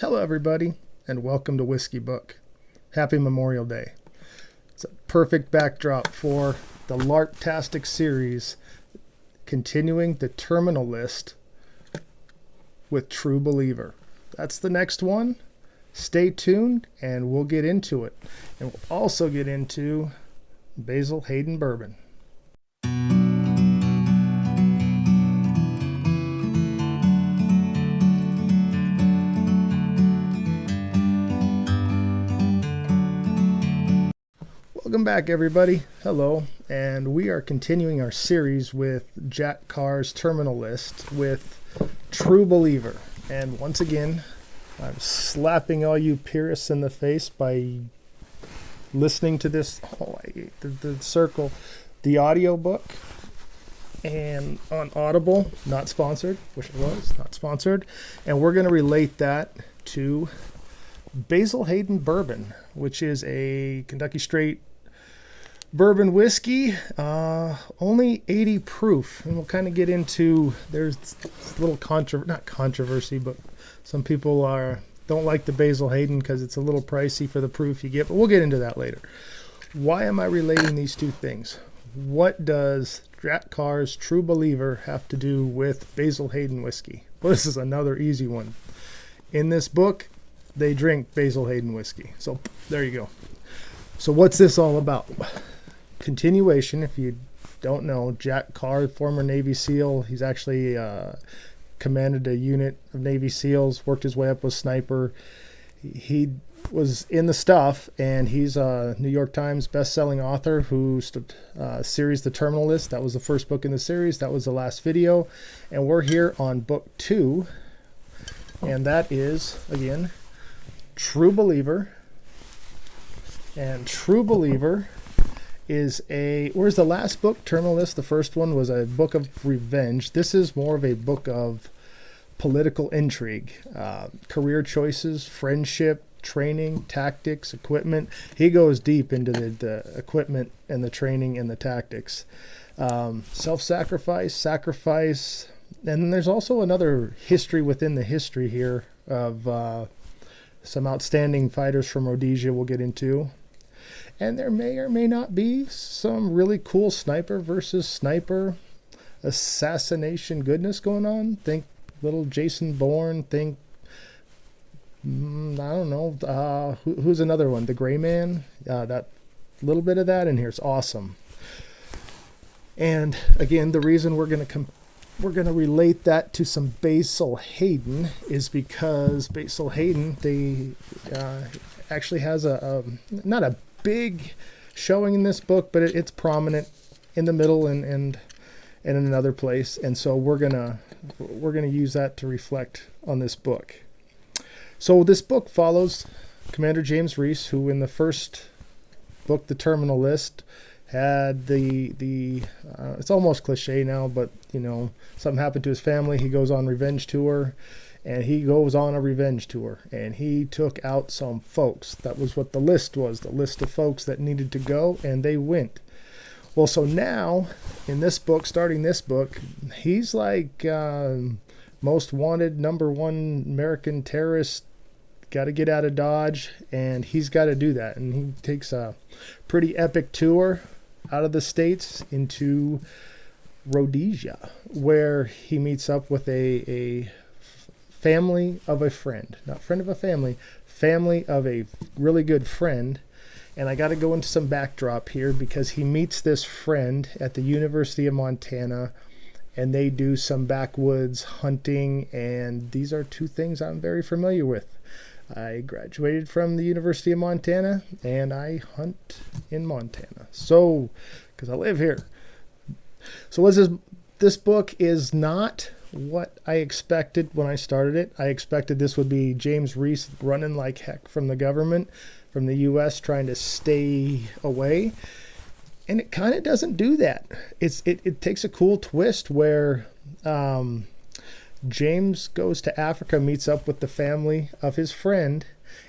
Hello everybody, and welcome to Whiskey Book. Happy Memorial Day. It's a perfect backdrop for the LARP-tastic series, continuing the terminal list with True Believer. That's the next one. Stay tuned, and we'll get into it. And we'll also get into Basil Hayden Bourbon. Welcome back, everybody. Hello, and we are continuing our series with Jack Carr's terminal list with True Believer. And once again, I'm slapping all you purists in the face by listening to this. Oh, I hate the circle, the audio book, and on Audible, not sponsored. Wish it was not sponsored. And we're going to relate that to Basil Hayden Bourbon, which is a Kentucky Straight bourbon whiskey, only 80 proof, and we'll kind of get into, there's a little not controversy, but some people don't like the Basil Hayden because it's a little pricey for the proof you get, but we'll get into that later. Why am I relating these two things? What does Jack Carr's True Believer have to do with Basil Hayden whiskey? Well, this is another easy one. In this book, they drink Basil Hayden whiskey, so there you go. So what's this all about? Continuation, if you don't know, Jack Carr, former Navy SEAL. He's actually commanded a unit of Navy SEALs, worked his way up with sniper. He was in the stuff, and he's a New York Times best-selling author who series The Terminal List. That was the first book in the series. That was the last video. And we're here on book 2, and that is, again, True Believer. And True Believer is where's the last book, Terminal List? The first one was a book of revenge. This is more of a book of political intrigue, career choices, friendship, training, tactics, equipment. He goes deep into the equipment and the training and the tactics. Self-sacrifice, sacrifice, and then there's also another history within the history here of some outstanding fighters from Rhodesia we'll get into. And there may or may not be some really cool sniper versus sniper assassination goodness going on. Think little Jason Bourne. Think, I don't know, who's another one? The Gray Man. That little bit of that in here is awesome. And again, the reason we're going to relate that to some Basil Hayden is because Basil Hayden, they actually has not a big showing in this book, but it's prominent in the middle and in another place, and so we're gonna use that to reflect on this book. So this book follows Commander James Reese, who in the first book, The Terminal List, had the it's almost cliche now, but you know, something happened to his family. He goes on revenge tour. And he goes on a revenge tour, and he took out some folks. That was what the list was, the list of folks that needed to go, and they went. Well, so now, in this book, starting this book, he's like most wanted, #1 American terrorist, got to get out of Dodge, and he's got to do that. And he takes a pretty epic tour out of the States into Rhodesia, where he meets up with a family of a friend, not friend of a family of a really good friend. And I got to go into some backdrop here because he meets this friend at the University of Montana, and they do some backwoods hunting, and these are two things I'm very familiar with. I graduated from the University of Montana, and I hunt in Montana, so because I live here. So this book is not what I expected when I started it. I expected this would be James Reese running like heck from the government, from the U.S., trying to stay away. And it kind of doesn't do that. It takes a cool twist where James goes to Africa, meets up with the family of his friend,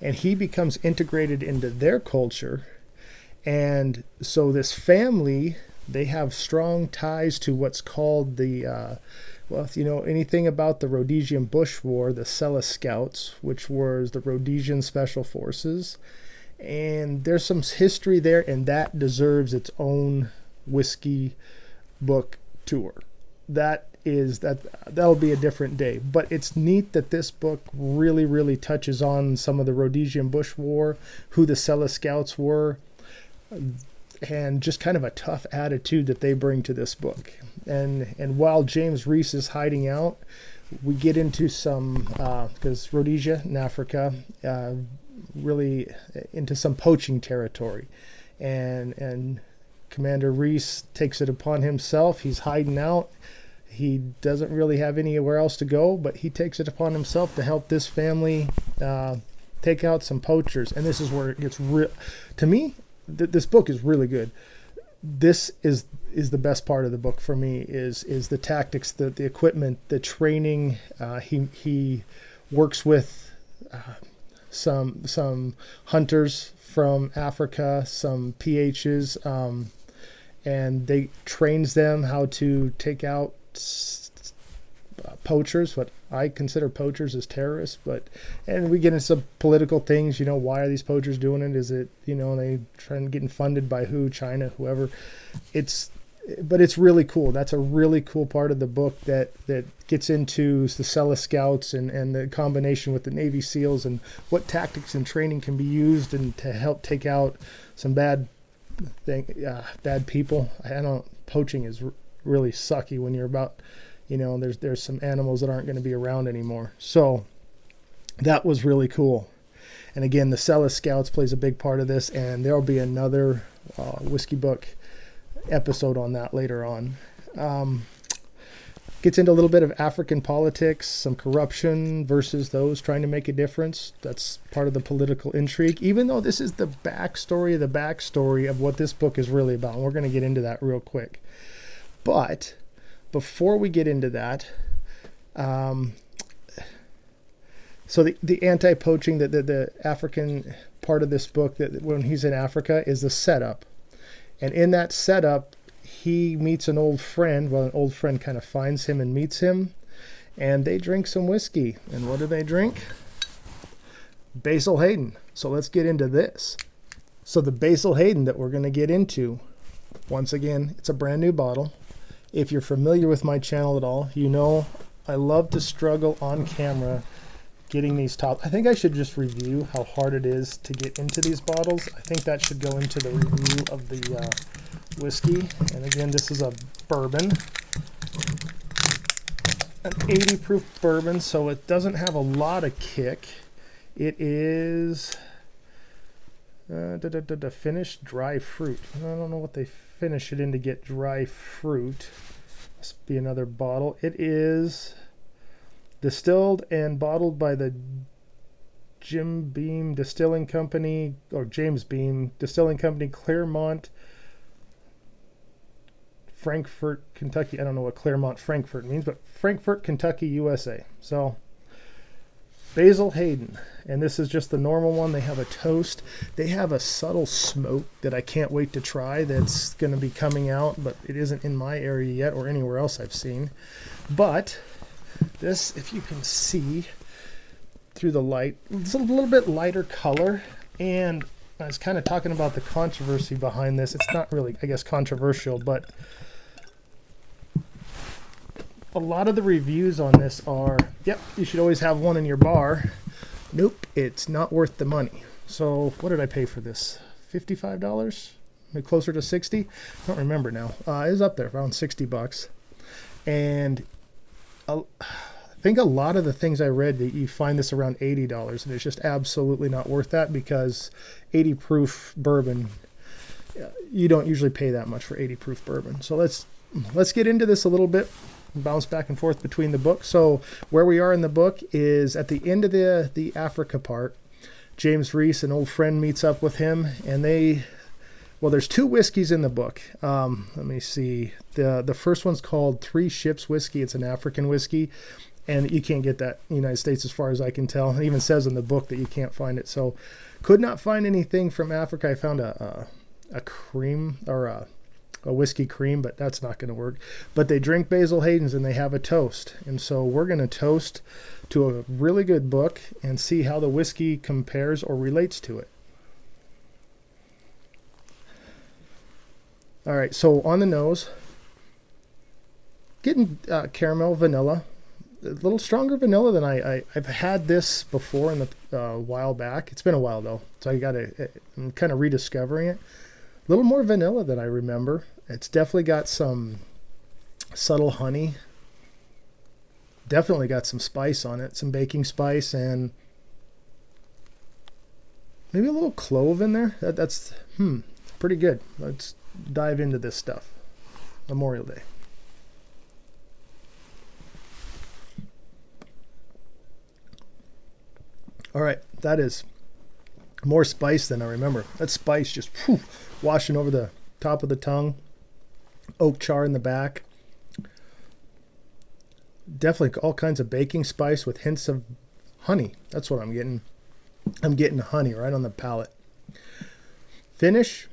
and he becomes integrated into their culture. And so this family, they have strong ties to what's called the Well, if you know anything about the Rhodesian Bush War, the Sella Scouts, which was the Rhodesian Special Forces, and there's some history there, and that deserves its own whiskey book tour. That'll be a different day. But it's neat that this book really touches on some of the Rhodesian Bush War, who the Sella Scouts were, and just kind of a tough attitude that they bring to this book. And while James Reese is hiding out, we get into some, because Rhodesia in Africa, really into some poaching territory. And Commander Reese takes it upon himself. He's hiding out. He doesn't really have anywhere else to go, but he takes it upon himself to help this family take out some poachers. And this is where it gets real. To me, this book is really good. This is the best part of the book for me, is the tactics, the equipment, the training. He works with some hunters from Africa, some PHs, and they trains them how to take out poachers, what I consider poachers as terrorists. And we get into some political things, why are these poachers doing it? Is it, they trying getting funded by who, China, whoever. But it's really cool. That's a really cool part of the book that gets into the Sella Scouts and the combination with the Navy SEALs and what tactics and training can be used and to help take out some bad people. Poaching is really sucky when you're about, there's some animals that aren't going to be around anymore. So that was really cool. And again, the Sella Scouts plays a big part of this, and there'll be another whiskey book episode on that later on. Gets into a little bit of African politics, some corruption versus those trying to make a difference. That's part of the political intrigue, even though this is the backstory of what this book is really about. And we're going to get into that real quick. But before we get into that, so the anti-poaching, the African part of this book, that when he's in Africa, is the setup. And in that setup, he meets an old friend. Well, an old friend kind of finds him and meets him. And they drink some whiskey. And what do they drink? Basil Hayden. So let's get into this. So the Basil Hayden that we're going to get into, once again, it's a brand new bottle. If you're familiar with my channel at all, I love to struggle on camera getting these top. I think I should just review how hard it is to get into these bottles. I think that should go into the review of the whiskey. And again, this is a bourbon, an 80 proof bourbon, so it doesn't have a lot of kick. It is finished dry fruit. I don't know what they finish it in to get dry fruit. Must be another bottle. It is distilled and bottled by the James Beam Distilling Company, Claremont, Frankfort, Kentucky. I don't know what Claremont, Frankfort means, but Frankfort, Kentucky, USA. So Basil Hayden, and this is just the normal one. They have a toast. They have a subtle smoke that I can't wait to try that's going to be coming out, but it isn't in my area yet or anywhere else I've seen. But this, if you can see through the light, it's a little bit lighter color. And I was kind of talking about the controversy behind this. It's not really, I guess, controversial, but a lot of the reviews on this are, yep, you should always have one in your bar. Nope, it's not worth the money. So what did I pay for this? $55? Maybe closer to 60? I don't remember now. It was up there, around 60 bucks. And I think a lot of the things I read, that you find this around $80, and it's just absolutely not worth that, because 80 proof bourbon, you don't usually pay that much for 80 proof bourbon. So let's get into this a little bit, bounce back and forth between the books. So where we are in the book is at the end of the Africa part. James Reese, an old friend, meets up with him, and there's two whiskeys in the book. Let me see. The first one's called Three Ships Whiskey. It's an African whiskey, and you can't get that in the United States as far as I can tell. It even says in the book that you can't find it. So could not find anything from Africa. I found a cream or a whiskey cream, but that's not going to work. But they drink Basil Hayden's and they have a toast. And so we're going to toast to a really good book and see how the whiskey compares or relates to it. All right, so on the nose, getting caramel vanilla, a little stronger vanilla than I've had this before in the while back. It's been a while though, so I'm kind of rediscovering it. A little more vanilla than I remember. It's definitely got some subtle honey. Definitely got some spice on it, some baking spice, and maybe a little clove in there. That's pretty good. Let's dive into this stuff. Memorial Day. All right, that is more spice than I remember. That spice just washing over the top of the tongue. Oak char in the back. Definitely all kinds of baking spice with hints of honey. That's what I'm getting. I'm getting honey right on the palate. Finish,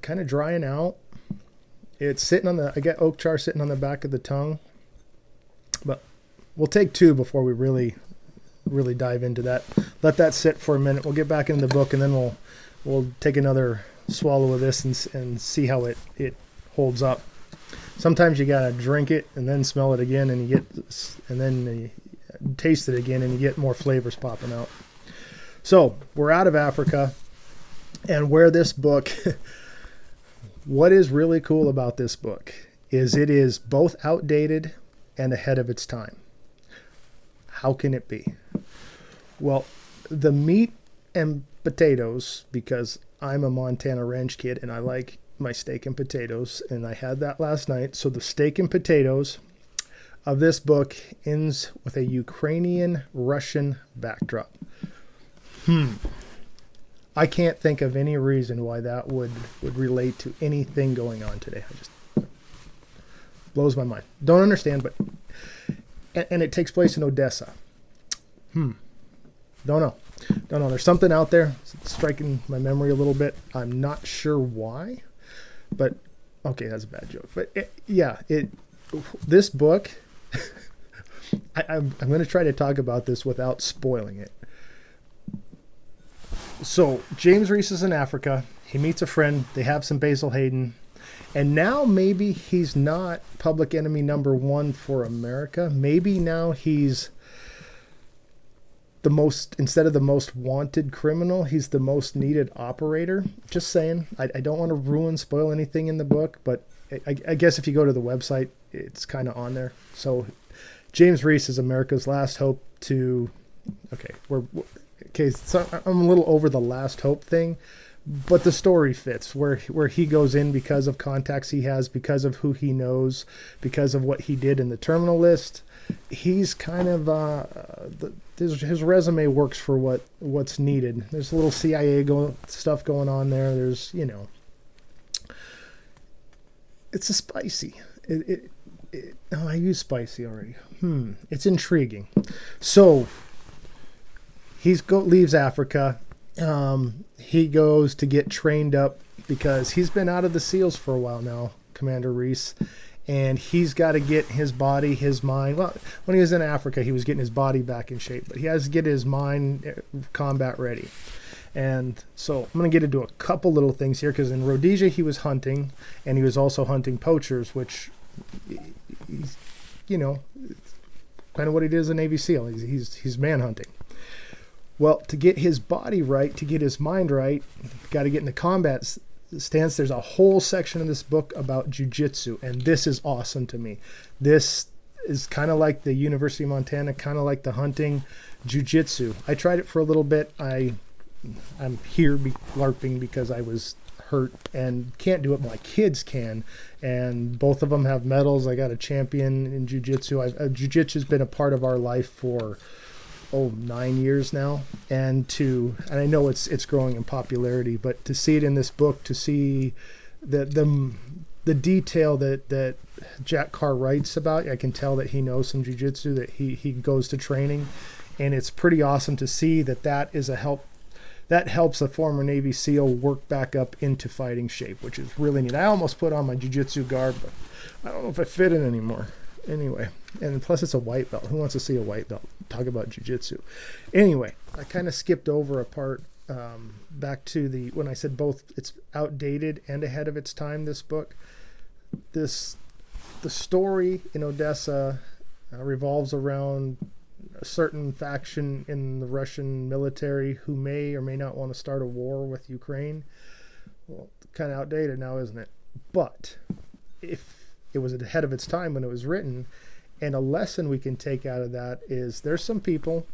kind of drying out. It's sitting on I get oak char sitting on the back of the tongue. But we'll take two before we really dive into that. Let that sit for a minute. We'll get back into the book and then we'll take another swallow of this and see how it holds up. Sometimes you gotta drink it and then smell it again, and then taste it again, and you get more flavors popping out. So we're out of Africa, and where this book, what is really cool about this book is it is both outdated and ahead of its time. How can it be? Well, the meat and potatoes, because I'm a Montana ranch kid and I like my steak and potatoes, and I had that last night. So the steak and potatoes of this book ends with a Ukrainian-Russian backdrop. I can't think of any reason why that would relate to anything going on today. It just blows my mind. Don't understand, but and it takes place in Odessa. Don't know. There's something out there striking my memory a little bit. I'm not sure why, but okay, that's a bad joke. But this book, I'm going to try to talk about this without spoiling it. So James Reese is in Africa. He meets a friend. They have some Basil Hayden. And now maybe he's not public enemy number one for America. Maybe now he's instead of the most wanted criminal, he's the most needed operator. Just saying. I don't want to spoil anything in the book, but I guess if you go to the website, it's kind of on there. So James Reese is America's last hope to... so I'm a little over the last hope thing, but the story fits where he goes in because of contacts he has, because of who he knows, because of what he did in the terminal list. He's kind of his resume works for what's needed. There's a little CIA stuff going on there. There's it's a spicy. I use spicy already. It's intriguing. So leaves Africa. He goes to get trained up because he's been out of the SEALs for a while now, Commander Reese, and he's got to get his body, his mind. Well, when he was in Africa, he was getting his body back in shape, but he has to get his mind combat ready. And so I'm going to get into a couple little things here, because in Rhodesia he was hunting, and he was also hunting poachers, which, kind of what he did as a Navy SEAL. He's manhunting. Well, to get his body right, to get his mind right, got to get in the combat stance. There's a whole section of this book about JiuJitsu, and this is awesome to me. This is kind of like the University of Montana, kind of like the hunting JiuJitsu. I tried it for a little bit. I'm here LARPing because I was hurt and can't do it. My kids can, and both of them have medals. I got a champion in JiuJitsu. JiuJitsu's been a part of our life for 9 years now, and I know it's growing in popularity, but to see it in this book, to see the detail that Jack Carr writes about, I can tell that he knows some jiu-jitsu, that he goes to training, and it's pretty awesome to see that is a help. that helps a former Navy SEAL work back up into fighting shape, which is really neat. I almost put on my jiu-jitsu garb, but I don't know if I fit it anymore. Anyway, and plus it's a white belt. Who wants to see a white belt? Talk about jiu-jitsu. Anyway, I kind of skipped over a part back to when I said both it's outdated and ahead of its time, this book. The story in Odessa revolves around a certain faction in the Russian military who may or may not want to start a war with Ukraine. Well, kind of outdated now, isn't it? But if it was ahead of its time when it was written, and a lesson we can take out of that is there's some people,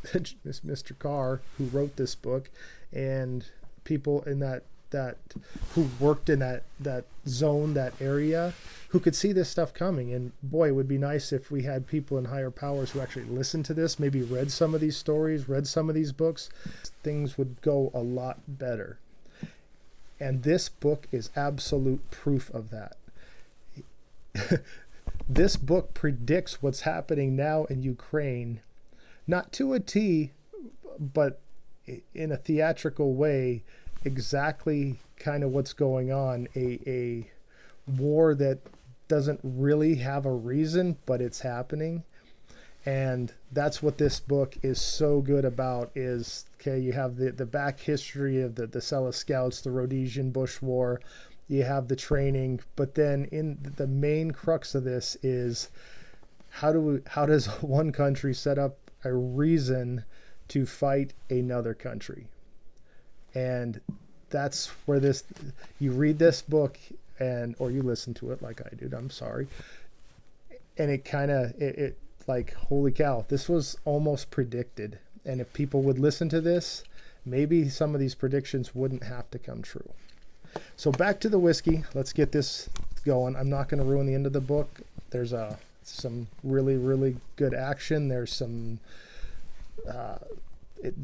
Mr. Carr, who wrote this book, and people in that who worked in that zone, that area, who could see this stuff coming. And boy, it would be nice if we had people in higher powers who actually listened to this, maybe read some of these stories, read some of these books. Things would go a lot better. And this book is absolute proof of that. This book predicts what's happening now in Ukraine, not to a T, but in a theatrical way, exactly kind of what's going on. A war that doesn't really have a reason, but it's happening. And that's what this book is so good about is, okay, you have the back history of the Sela Scouts, the Rhodesian Bush War, you have the training, but then in the main crux of this is how does one country set up a reason to fight another country? And that's where you read this book or you listen to it like I did, I'm sorry. And it like, holy cow, this was almost predicted. And if people would listen to this, maybe some of these predictions wouldn't have to come true. So back to the whiskey. Let's get this going. I'm not going to ruin the end of the book. There's some really, really good action. There's some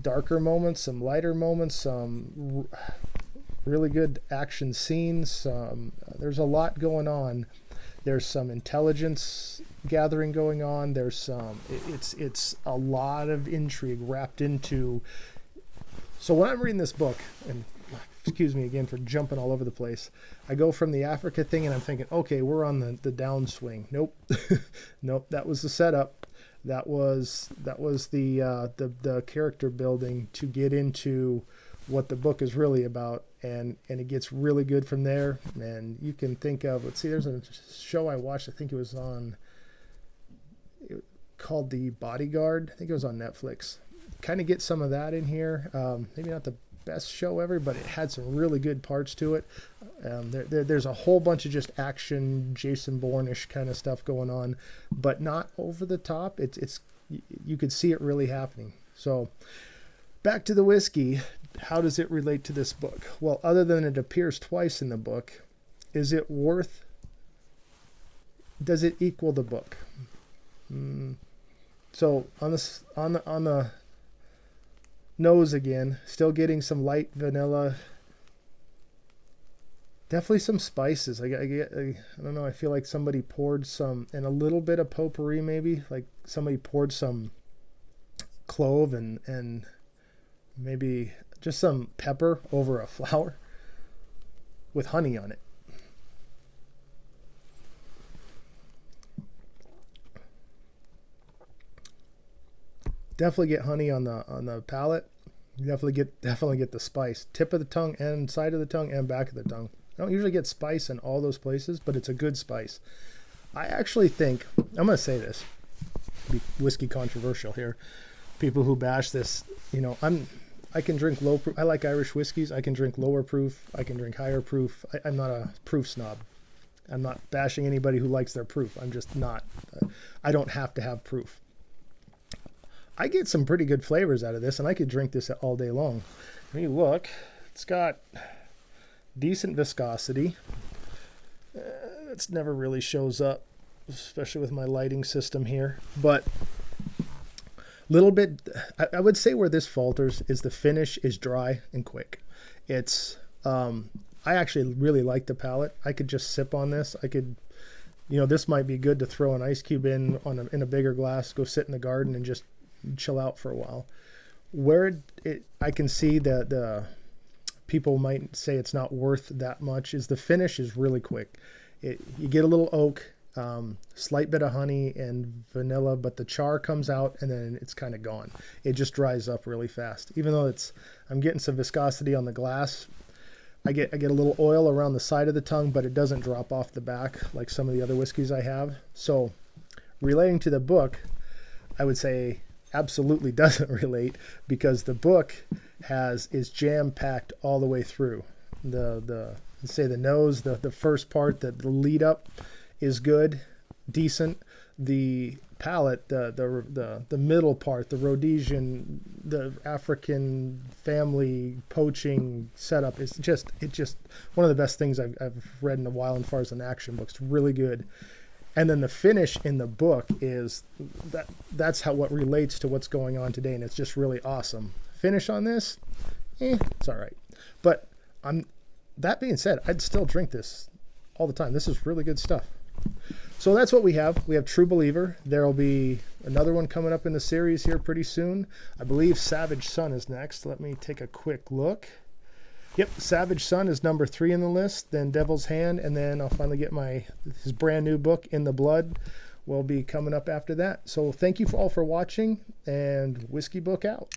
darker moments, some lighter moments, some really good action scenes. There's a lot going on. There's some intelligence gathering going on. There's some. It's a lot of intrigue wrapped into. So when I'm reading this book, and excuse me again for jumping all over the place, I go from the Africa thing and I'm thinking, okay, we're on the downswing. Nope. Nope. That was the setup. That was the character building to get into what the book is really about. And it gets really good from there. And you can think of, let's see, there's a show I watched. I think it was called The Bodyguard. I think it was on Netflix. Kind of get some of that in here. Maybe not the best show ever, but it had some really good parts to it. There's a whole bunch of just action, Jason Bourne-ish kind of stuff going on, but not over the top. It's you could see it really happening. So back to the whiskey. How does it relate to this book? Well, other than it appears twice in the book, does it equal the book? So on the nose again, still getting some light vanilla, definitely some spices. I don't know, I feel like somebody poured some, and a little bit of potpourri, maybe like somebody poured some clove and maybe just some pepper over a flower with honey on it. Definitely get honey on the palate. You definitely get the spice. Tip of the tongue and side of the tongue and back of the tongue. I don't usually get spice in all those places, but it's a good spice. I actually think, I'm going to say this, be whiskey controversial here. People who bash this, I can drink low proof. I like Irish whiskeys. I can drink lower proof. I can drink higher proof. I'm not a proof snob. I'm not bashing anybody who likes their proof. I'm just not. I don't have to have proof. I get some pretty good flavors out of this, and I could drink this all day long. When you look, it's got decent viscosity. It never really shows up, especially with my lighting system here. But little bit, I would say where this falters is the finish is dry and quick. It's, I actually really like the palate. I could just sip on this. I could, this might be good to throw an ice cube in a bigger glass, go sit in the garden and just chill out for a while. where I can see that the people might say it's not worth that much is the finish is really quick. You get a little oak, slight bit of honey and vanilla, but the char comes out and then it's kind of gone. It just dries up really fast. Even though I'm getting some viscosity on the glass, I get a little oil around the side of the tongue, but it doesn't drop off the back like some of the other whiskeys I have. So relating to the book, I would say absolutely doesn't relate, because the book is jam-packed all the way through. Let's say the nose, the first part, the lead up is good, decent. The palate, the middle part, the Rhodesian, the African family poaching setup is just one of the best things I've read in a while as far as an action book. It's really good. And then the finish in the book is that's what relates to what's going on today, and it's just really awesome. Finish on this, it's all right. But that being said, I'd still drink this all the time. This is really good stuff. So that's what we have. We have True Believer. There will be another one coming up in the series here pretty soon. I believe Savage Sun is next. Let me take a quick look. Yep, Savage Sun is number 3 in the list, then Devil's Hand, and then I'll finally get his brand new book, In the Blood, will be coming up after that. So thank you all for watching, and Whiskey Book out.